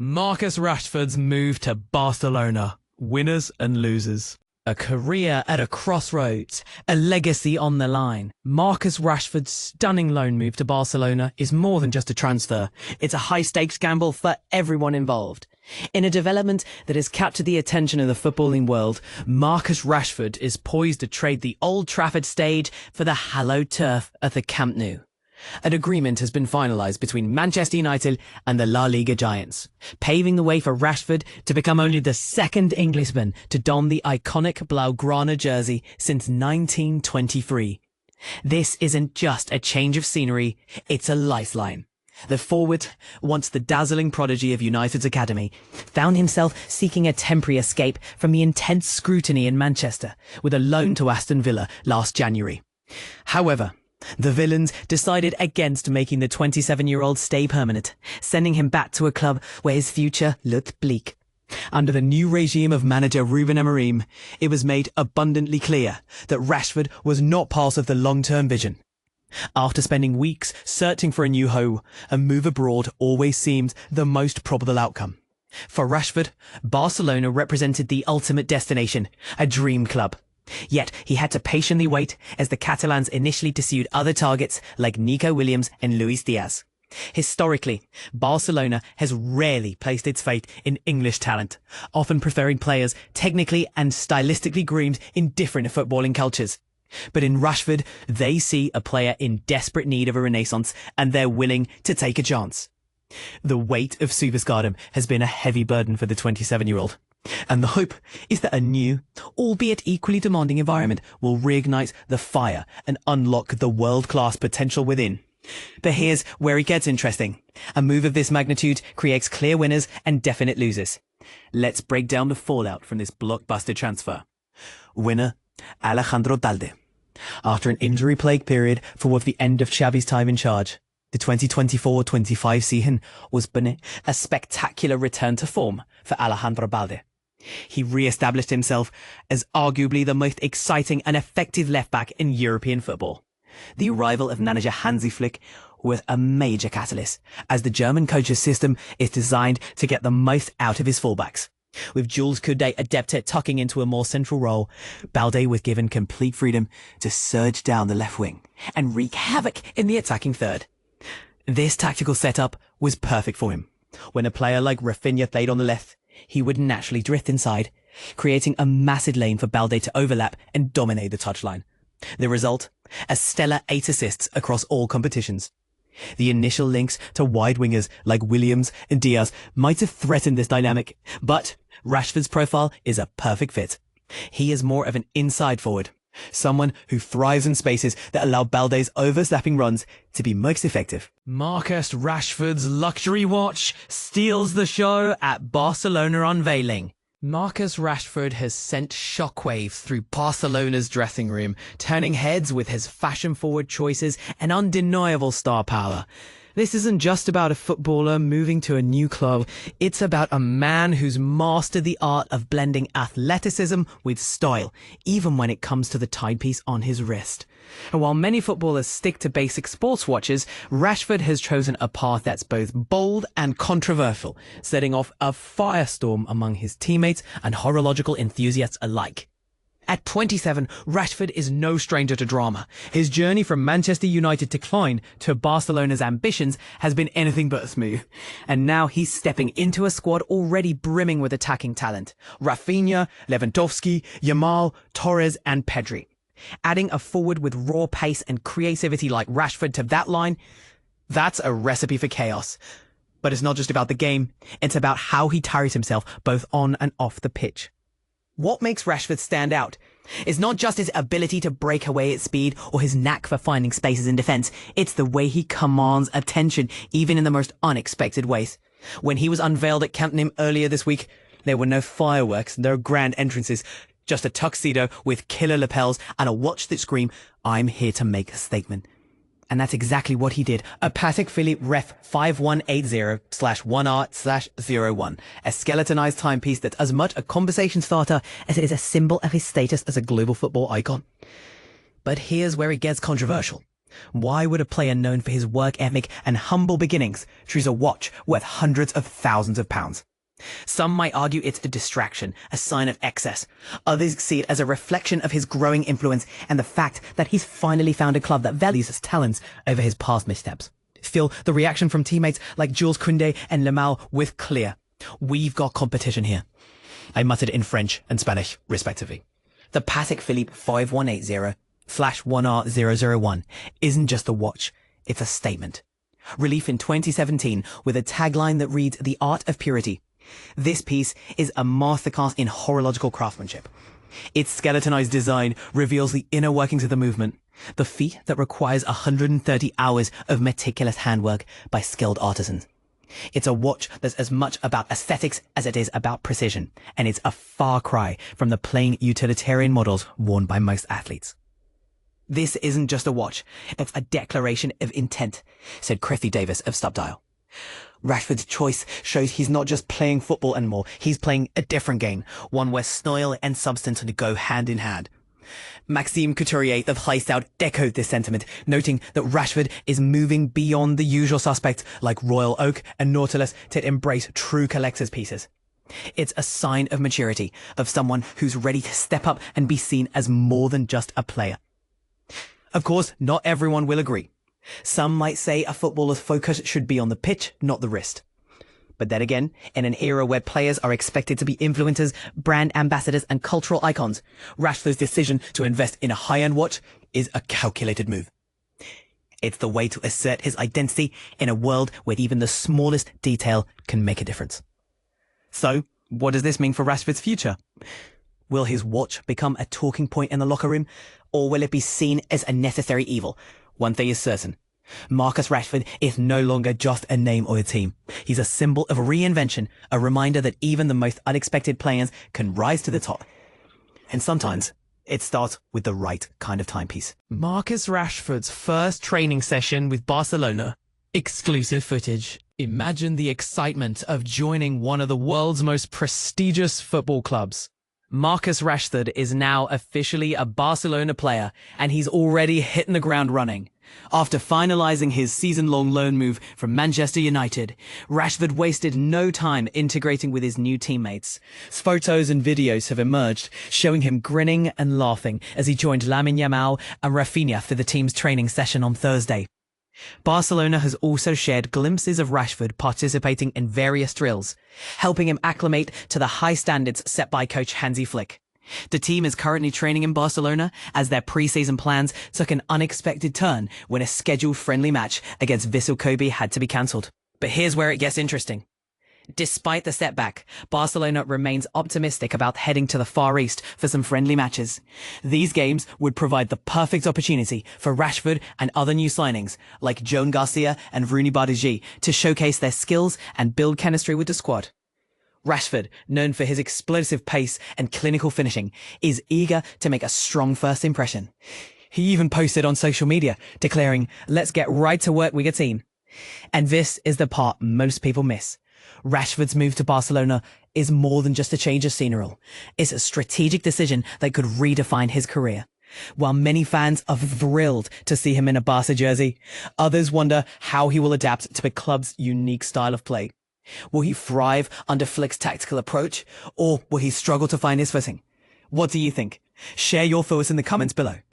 Marcus Rashford's move to Barcelona. Winners and losers. A career at a crossroads, a legacy on the line. Marcus Rashford's stunning loan move to Barcelona is more than just a transfer. It's a high-stakes gamble for everyone involved. In a development that has captured the attention of the footballing world, Marcus Rashford is poised to trade the Old Trafford stage for the hallowed turf of the Camp Nou. An agreement has been finalised between Manchester United and the La Liga giants, paving the way for Rashford to become only the second Englishman to don the iconic Blaugrana jersey since 1923. This isn't just a change of scenery, it's a lifeline. The forward, once the dazzling prodigy of United's academy, found himself seeking a temporary escape from the intense scrutiny in Manchester with a loan to Aston Villa last January. However, the villains decided against making the 27-year-old stay permanent, sending him back to a club where his future looked bleak. Under the new regime of manager Ruben Amorim, it was made abundantly clear that Rashford was not part of the long-term vision. After spending weeks searching for a new home, a move abroad always seemed the most probable outcome. For Rashford, Barcelona represented the ultimate destination, a dream club. Yet he had to patiently wait as the Catalans initially pursued other targets like Nico Williams and Luis Diaz. Historically, Barcelona has rarely placed its faith in English talent, often preferring players technically and stylistically groomed in different footballing cultures. But in Rashford, they see a player in desperate need of a renaissance and they're willing to take a chance. The weight of superstardom has been a heavy burden for the 27-year-old. And the hope is that a new, albeit equally demanding environment will reignite the fire and unlock the world-class potential within. But here's where it gets interesting. A move of this magnitude creates clear winners and definite losers. Let's break down the fallout from this blockbuster transfer. Winner, Alejandro Balde. After an injury-plagued period for the end of Xavi's time in charge, the 2024-25 season was a spectacular return to form for Alejandro Balde. He re-established himself as arguably the most exciting and effective left-back in European football. The arrival of manager Hansi Flick was a major catalyst, as the German coach's system is designed to get the most out of his fullbacks. With Jules Koundé adept at tucking into a more central role, Balde was given complete freedom to surge down the left wing and wreak havoc in the attacking third. This tactical setup was perfect for him. When a player like Rafinha played on the left, he would naturally drift inside, creating a massive lane for Balde to overlap and dominate the touchline. The result? A stellar 8 assists across all competitions. The initial links to wide wingers like Williams and Diaz might have threatened this dynamic, but Rashford's profile is a perfect fit. He is more of an inside forward, someone who thrives in spaces that allow Balde's overlapping runs to be most effective. Marcus Rashford's luxury watch steals the show at Barcelona Unveiling. Marcus Rashford has sent shockwaves through Barcelona's dressing room, turning heads with his fashion-forward choices and undeniable star power. This isn't just about a footballer moving to a new club. It's about a man who's mastered the art of blending athleticism with style, even when it comes to the timepiece on his wrist. And while many footballers stick to basic sports watches, Rashford has chosen a path that's both bold and controversial, setting off a firestorm among his teammates and horological enthusiasts alike. At 27, Rashford is no stranger to drama. His journey from Manchester United's decline to Barcelona's ambitions has been anything but smooth. And now he's stepping into a squad already brimming with attacking talent. Rafinha, Lewandowski, Yamal, Torres and Pedri. Adding a forward with raw pace and creativity like Rashford to that line, that's a recipe for chaos. But it's not just about the game, it's about how he carries himself both on and off the pitch. What makes Rashford stand out is not just his ability to break away at speed or his knack for finding spaces in defence. It's the way he commands attention, even in the most unexpected ways. When he was unveiled at Camp Nou earlier this week, there were no fireworks, no grand entrances, just a tuxedo with killer lapels and a watch that screamed, "I'm here to make a statement." And that's exactly what he did. A Patek Philippe Ref 5180/1R/01. A skeletonized timepiece that's as much a conversation starter as it is a symbol of his status as a global football icon. But here's where it gets controversial. Why would a player known for his work ethic and humble beginnings choose a watch worth hundreds of thousands of pounds? Some might argue it's a distraction, a sign of excess. Others see it as a reflection of his growing influence and the fact that he's finally found a club that values his talents over his past missteps. Still, the reaction from teammates like Jules Koundé and Lamau was clear. We've got competition here. I muttered in French and Spanish, respectively. The Patek Philippe 5180/1R001 isn't just a watch, it's a statement. Relief in 2017 with a tagline that reads, "The Art of Purity." This piece is a masterclass in horological craftsmanship. Its skeletonized design reveals the inner workings of the movement, the feat that requires 130 hours of meticulous handwork by skilled artisans. It's a watch that's as much about aesthetics as it is about precision, and it's a far cry from the plain utilitarian models worn by most athletes. "This isn't just a watch, it's a declaration of intent," said Chrissy Davis of Stubdial. Rashford's choice shows he's not just playing football anymore, he's playing a different game, one where style and substance go hand in hand. Maxime Couturier of Highstyle echoed this sentiment, noting that Rashford is moving beyond the usual suspects like Royal Oak and Nautilus to embrace true collector's pieces. It's a sign of maturity, of someone who's ready to step up and be seen as more than just a player. Of course, not everyone will agree. Some might say a footballer's focus should be on the pitch, not the wrist. But then again, in an era where players are expected to be influencers, brand ambassadors and cultural icons, Rashford's decision to invest in a high-end watch is a calculated move. It's the way to assert his identity in a world where even the smallest detail can make a difference. So, what does this mean for Rashford's future? Will his watch become a talking point in the locker room, or will it be seen as a necessary evil? One thing is certain. Marcus Rashford is no longer just a name or a team. He's a symbol of reinvention, a reminder that even the most unexpected players can rise to the top. And sometimes it starts with the right kind of timepiece. Marcus Rashford's first training session with Barcelona. Exclusive footage. Imagine the excitement of joining one of the world's most prestigious football clubs. Marcus Rashford is now officially a Barcelona player, and he's already hitting the ground running. After finalizing his season-long loan move from Manchester United, Rashford wasted no time integrating with his new teammates. Photos and videos have emerged, showing him grinning and laughing as he joined Lamine Yamal and Rafinha for the team's training session on Thursday. Barcelona has also shared glimpses of Rashford participating in various drills, helping him acclimate to the high standards set by coach Hansi Flick. The team is currently training in Barcelona as their pre-season plans took an unexpected turn when a scheduled friendly match against Vissel Kobe had to be cancelled. But here's where it gets interesting. Despite the setback, Barcelona remains optimistic about heading to the Far East for some friendly matches. These games would provide the perfect opportunity for Rashford and other new signings like Joan Garcia and Rooney Bardghji to showcase their skills and build chemistry with the squad. Rashford, known for his explosive pace and clinical finishing, is eager to make a strong first impression. He even posted on social media, declaring, "Let's get right to work with your team." And this is the part most people miss. Rashford's move to Barcelona is more than just a change of scenery. It's a strategic decision that could redefine his career. While many fans are thrilled to see him in a Barca jersey, others wonder how he will adapt to the club's unique style of play. Will he thrive under Flick's tactical approach, or will he struggle to find his footing? What do you think? Share your thoughts in the comments below.